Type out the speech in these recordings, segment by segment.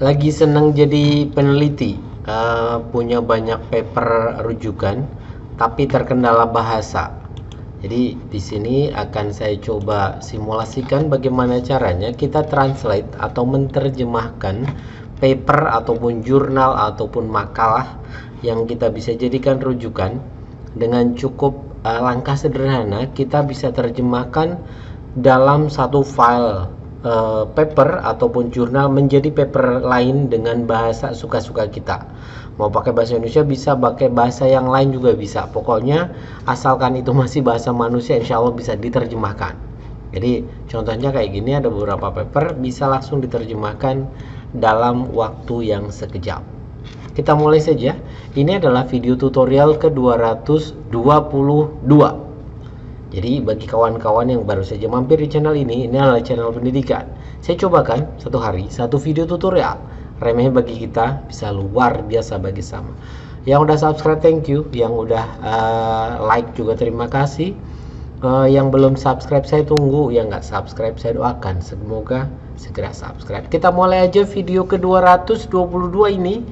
lagi senang jadi peneliti, punya banyak paper rujukan, tapi terkendala bahasa. Jadi di sini akan saya coba simulasikan bagaimana caranya kita translate atau menerjemahkan paper ataupun jurnal ataupun makalah yang kita bisa jadikan rujukan dengan cukup langkah sederhana. Kita bisa terjemahkan dalam satu file paper ataupun jurnal menjadi paper lain dengan bahasa suka-suka kita. Mau pakai bahasa Indonesia bisa, pakai bahasa yang lain juga bisa. Pokoknya asalkan itu masih bahasa manusia, insya Allah bisa diterjemahkan. Jadi contohnya kayak gini, ada beberapa paper bisa langsung diterjemahkan dalam waktu yang sekejap. Kita mulai saja. Ini adalah video tutorial ke-222. Jadi bagi kawan-kawan yang baru saja mampir di channel ini adalah channel pendidikan. Saya cobakan satu hari satu video tutorial. Remeh bagi kita, bisa luar biasa bagi sama. Yang udah subscribe thank you, yang udah like juga terima kasih. Yang belum subscribe saya tunggu, yang nggak subscribe saya doakan semoga segera subscribe. Kita mulai aja video ke-222 ini.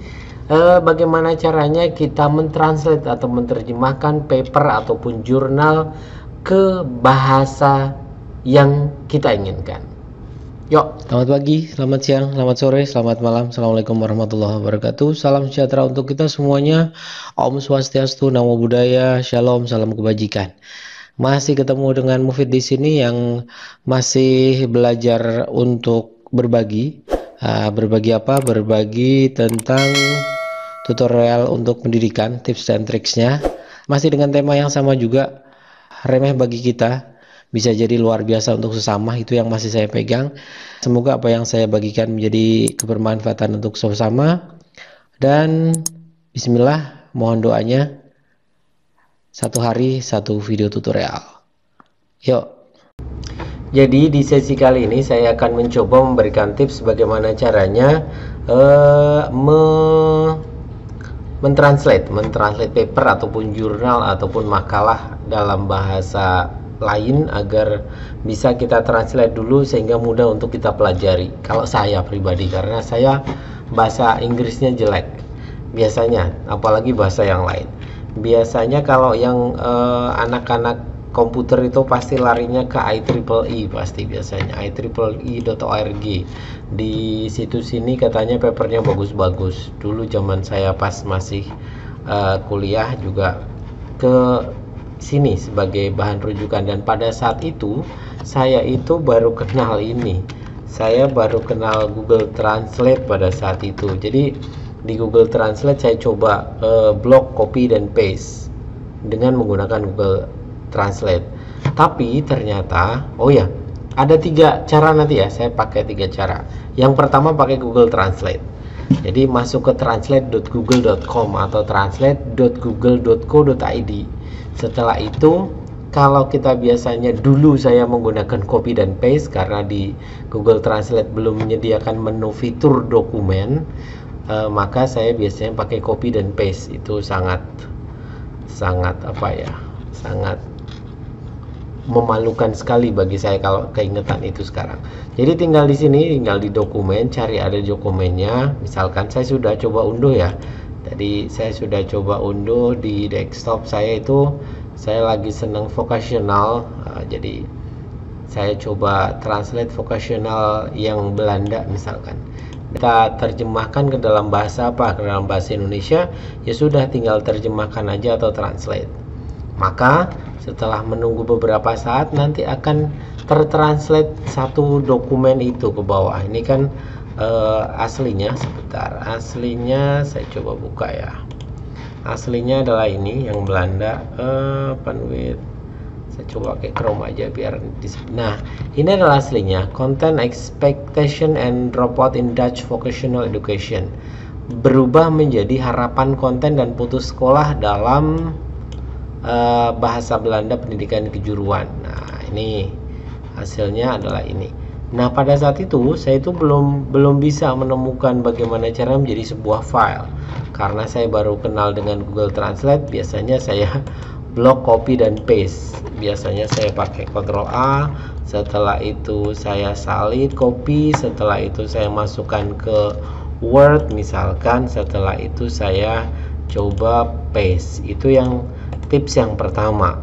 Bagaimana caranya kita mentranslate atau menerjemahkan paper ataupun jurnal ke bahasa yang kita inginkan. Yuk, selamat pagi, selamat siang, selamat sore, selamat malam. Assalamualaikum warahmatullahi wabarakatuh. Salam sejahtera untuk kita semuanya. Om Swastiastu, Namo Buddhaya, Shalom, salam kebajikan. Masih ketemu dengan Mufid di sini yang masih belajar untuk berbagi. Berbagi apa? Berbagi tentang tutorial untuk pendidikan, tips dan triksnya. Masih dengan tema yang sama juga, remeh bagi kita, bisa jadi luar biasa untuk sesama, itu yang masih saya pegang. Semoga apa yang saya bagikan menjadi kebermanfaatan untuk sesama. Dan bismillah, mohon doanya, satu hari satu video tutorial. Yuk. Jadi di sesi kali ini saya akan mencoba memberikan tips bagaimana caranya mentranslate paper ataupun jurnal ataupun makalah dalam bahasa lain agar bisa kita translate dulu sehingga mudah untuk kita pelajari. Kalau saya pribadi, karena saya bahasa Inggrisnya jelek biasanya, apalagi bahasa yang lain. Biasanya kalau yang anak-anak komputer itu pasti larinya ke IEEE, pasti biasanya IEEE.org. Di situs sini katanya papernya bagus-bagus. Dulu zaman saya pas masih kuliah juga ke sini sebagai bahan rujukan, dan pada saat itu saya itu baru kenal ini. Saya baru kenal Google Translate pada saat itu. Jadi di Google Translate saya coba blok, copy dan paste dengan menggunakan Google Translate. Tapi ternyata ada 3 cara nanti ya. Saya pakai 3 cara. Yang pertama pakai Google Translate. Jadi masuk ke translate.google.com atau translate.google.co.id. Setelah itu, kalau kita biasanya, dulu saya menggunakan copy dan paste karena di Google Translate belum menyediakan menu fitur dokumen, maka saya biasanya pakai copy dan paste. Itu sangat memalukan sekali bagi saya kalau keingetan itu sekarang. Jadi tinggal di sini, tinggal di dokumen, cari ada dokumennya. Misalkan saya sudah coba unduh ya. Tadi saya sudah coba unduh di desktop saya itu. Saya lagi senang vocational, jadi saya coba translate vocational yang Belanda misalkan. Kita terjemahkan ke dalam bahasa apa? Ke dalam bahasa Indonesia, ya sudah tinggal terjemahkan aja atau translate. Maka setelah menunggu beberapa saat nanti akan tertranslate satu dokumen itu ke bawah. Ini kan aslinya, sebentar. Aslinya saya coba buka ya. Aslinya adalah ini yang Belanda. Saya coba pakai Chrome aja biar nah, ini adalah aslinya. Content expectation and dropout in Dutch vocational education. Berubah menjadi harapan konten dan putus sekolah dalam bahasa Belanda pendidikan kejuruan. Nah, ini hasilnya adalah ini. Nah, pada saat itu saya itu belum bisa menemukan bagaimana cara menjadi sebuah file. Karena saya baru kenal dengan Google Translate, biasanya saya blok, copy dan paste. Biasanya saya pakai Ctrl A, setelah itu saya salin, copy, setelah itu saya masukkan ke Word misalkan, setelah itu saya coba paste. Itu yang tips yang pertama.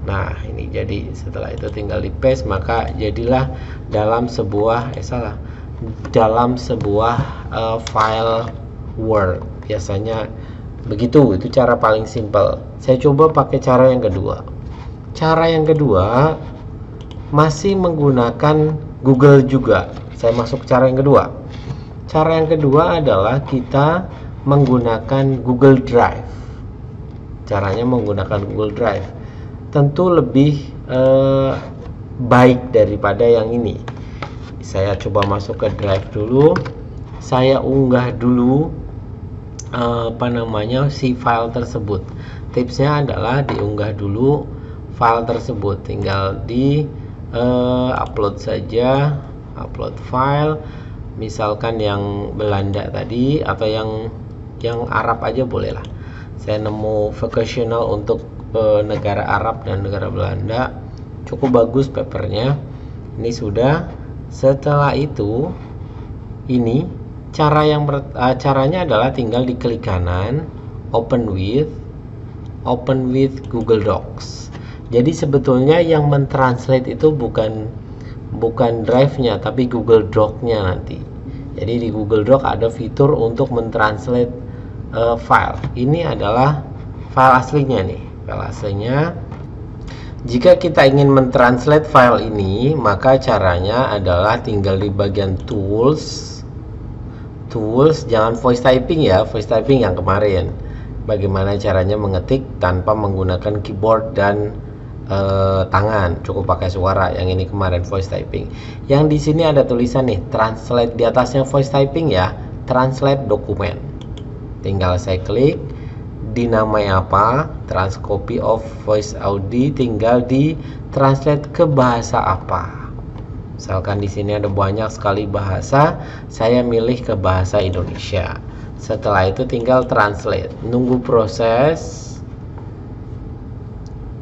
Nah ini jadi setelah itu tinggal di paste, maka jadilah dalam sebuah file Word. Biasanya begitu, itu cara paling simple. Saya coba pakai cara yang kedua. Cara yang kedua masih menggunakan Google juga. Saya masuk cara yang kedua. Cara yang kedua adalah kita menggunakan Google Drive. Caranya menggunakan Google Drive tentu lebih baik daripada yang ini. Saya coba masuk ke Drive dulu. Saya unggah dulu si file tersebut. Tipsnya adalah diunggah dulu file tersebut, tinggal di upload saja, upload file, misalkan yang Belanda tadi atau yang Arab aja boleh lah. Saya nemu vocational untuk negara Arab dan negara Belanda, cukup bagus papernya. Ini sudah. Setelah itu ini caranya adalah tinggal diklik kanan, open with Google Docs. Jadi sebetulnya yang mentranslate itu bukan Drive-nya, tapi Google Doc-nya nanti. Jadi di Google Doc ada fitur untuk mentranslate file. Ini adalah file aslinya nih, file aslinya. Jika kita ingin mentranslate file ini, maka caranya adalah tinggal di bagian tools, jangan voice typing ya, voice typing yang kemarin. Bagaimana caranya mengetik tanpa menggunakan keyboard dan tangan, cukup pakai suara. Yang ini kemarin voice typing. Yang di sini ada tulisan nih, translate, di atasnya voice typing ya, translate dokumen. Tinggal saya klik, dinamai apa, transcopy of voice audio, tinggal di translate ke bahasa apa. Misalkan di sini ada banyak sekali bahasa, saya milih ke bahasa Indonesia. Setelah itu tinggal translate, nunggu proses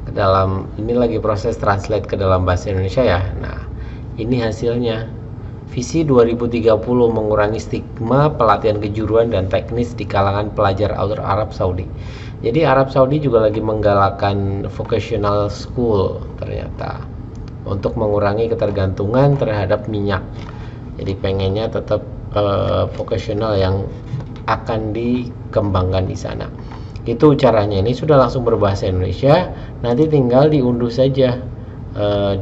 ke dalam, ini lagi proses translate ke dalam bahasa Indonesia ya. Nah, ini hasilnya. Visi 2030 mengurangi stigma pelatihan kejuruan dan teknis di kalangan pelajar Arab Saudi. Jadi Arab Saudi juga lagi menggalakkan vocational school ternyata untuk mengurangi ketergantungan terhadap minyak. Jadi pengennya tetap vocational yang akan dikembangkan di sana. Itu caranya. Ini sudah langsung berbahasa Indonesia. Nanti tinggal diunduh saja.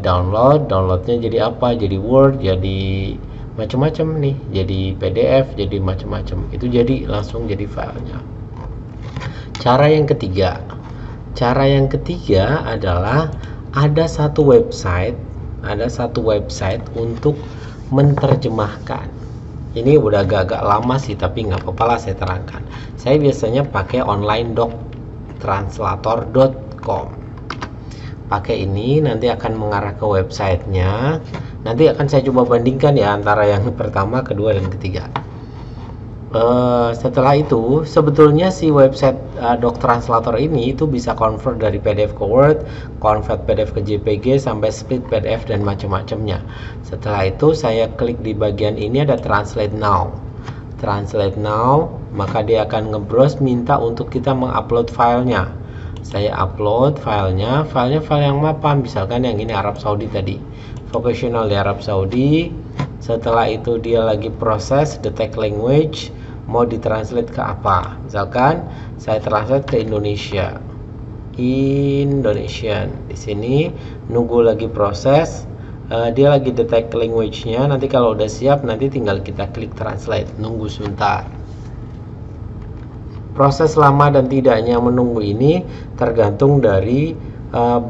Downloadnya jadi apa? Jadi Word, jadi macam-macam nih. Jadi PDF, jadi macam-macam. Itu jadi langsung jadi filenya. Cara yang ketiga adalah ada satu website untuk menerjemahkan. Ini udah agak-agak lama sih, tapi nggak apa-apa lah saya terangkan. Saya biasanya pakai onlinedoctranslator.com. Pakai ini nanti akan mengarah ke websitenya. Nanti akan saya coba bandingkan ya antara yang pertama, kedua, dan ketiga. Setelah itu sebetulnya si website DocTranslator ini itu bisa convert dari PDF ke Word, convert PDF ke JPG, sampai split PDF dan macam-macamnya. Setelah itu saya klik di bagian ini ada Translate Now, maka dia akan nge-browse minta untuk kita mengupload filenya. Saya upload filenya, file yang apa? Misalkan yang ini Arab Saudi tadi, vocational di Arab Saudi. Setelah itu dia lagi proses detect language, mau ditranslate ke apa. Misalkan saya translate ke Indonesia, Indonesian. Di sini nunggu lagi proses, dia lagi detect language-nya. Nanti kalau udah siap, nanti tinggal kita klik translate, nunggu sebentar. Proses lama dan tidaknya menunggu ini tergantung dari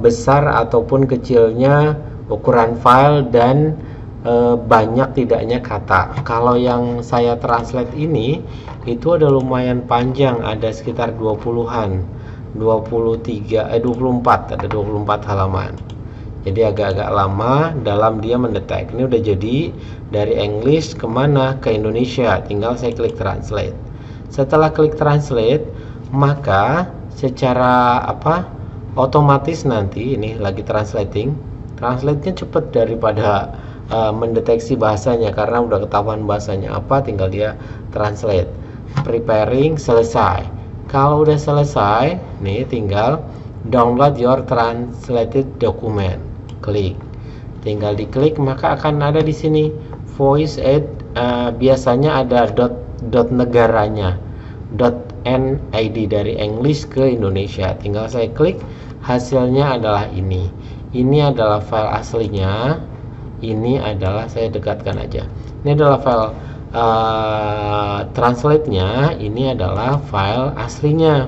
besar ataupun kecilnya ukuran file dan banyak tidaknya kata. Kalau yang saya translate ini itu ada lumayan panjang, ada sekitar 24, ada 24 halaman. Jadi agak-agak lama dalam dia mendetek. Ini udah jadi dari English kemana? Ke Indonesia. Tinggal saya klik translate. Setelah klik translate, maka secara otomatis nanti ini lagi translating. Translate-nya cepat daripada mendeteksi bahasanya, karena udah ketahuan bahasanya apa, tinggal dia translate. Preparing, selesai. Kalau udah selesai, nih tinggal download your translated document. Klik, tinggal diklik, maka akan ada di sini voice aid. Biasanya ada dot negaranya, .NID dari English ke Indonesia. Tinggal saya klik, hasilnya adalah ini. Ini adalah file aslinya. Ini adalah, saya dekatkan aja, ini adalah file translate-nya. Ini adalah file aslinya.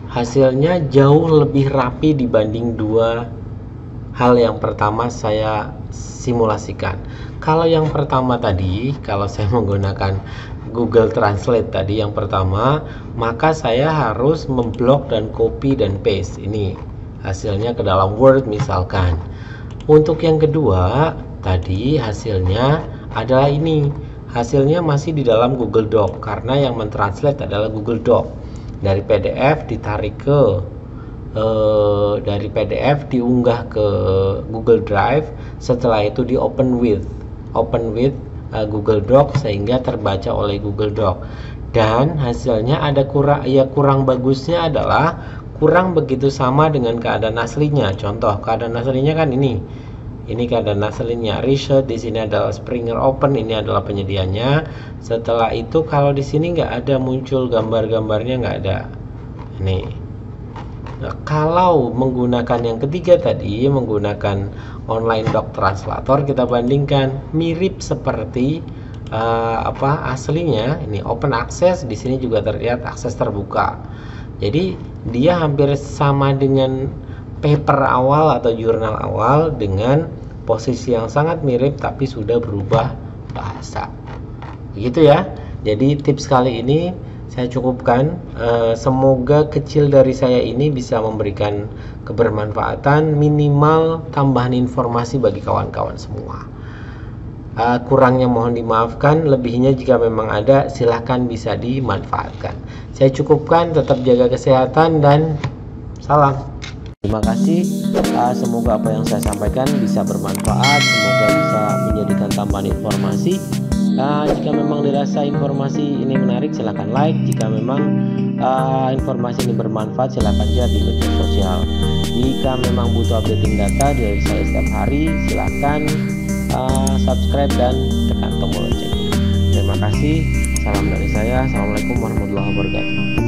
Hasilnya jauh lebih rapi dibanding dua hal yang pertama saya simulasikan. Kalau yang pertama tadi, kalau saya menggunakan Google Translate tadi yang pertama, maka saya harus memblok dan copy dan paste ini hasilnya ke dalam Word misalkan. Untuk yang kedua tadi, hasilnya adalah ini. Hasilnya masih di dalam Google Doc, karena yang mentranslate adalah Google Doc. Dari PDF ditarik ke dari PDF diunggah ke Google Drive. Setelah itu di open with Google Doc, sehingga terbaca oleh Google Doc. Dan hasilnya ada kurang bagusnya adalah kurang begitu sama dengan keadaan aslinya. Contoh keadaan aslinya kan ini keadaan aslinya Research, di sini adalah Springer Open, ini adalah penyediaannya. Setelah itu kalau di sini nggak ada muncul gambar-gambarnya, nggak ada ini. Nah, kalau menggunakan yang ketiga tadi, menggunakan online doc translator, kita bandingkan, mirip seperti aslinya. Ini open access, di sini juga terlihat akses terbuka. Jadi dia hampir sama dengan paper awal atau jurnal awal, dengan posisi yang sangat mirip tapi sudah berubah bahasa. Begitu ya. Jadi tips kali ini saya cukupkan. Semoga kecil dari saya ini bisa memberikan kebermanfaatan, minimal tambahan informasi bagi kawan-kawan semua. Kurangnya mohon dimaafkan, lebihnya jika memang ada silahkan bisa dimanfaatkan. Saya cukupkan, tetap jaga kesehatan dan salam. Terima kasih. Semoga apa yang saya sampaikan bisa bermanfaat, semoga bisa menjadikan tambahan informasi. Jika memang dirasa informasi ini menarik, silahkan like. Jika memang informasi ini bermanfaat, silahkan share di media sosial. Jika memang butuh updating data dari saya setiap hari, silahkan subscribe dan tekan tombol lonceng. Terima kasih. Salam dari saya. Assalamualaikum warahmatullahi wabarakatuh.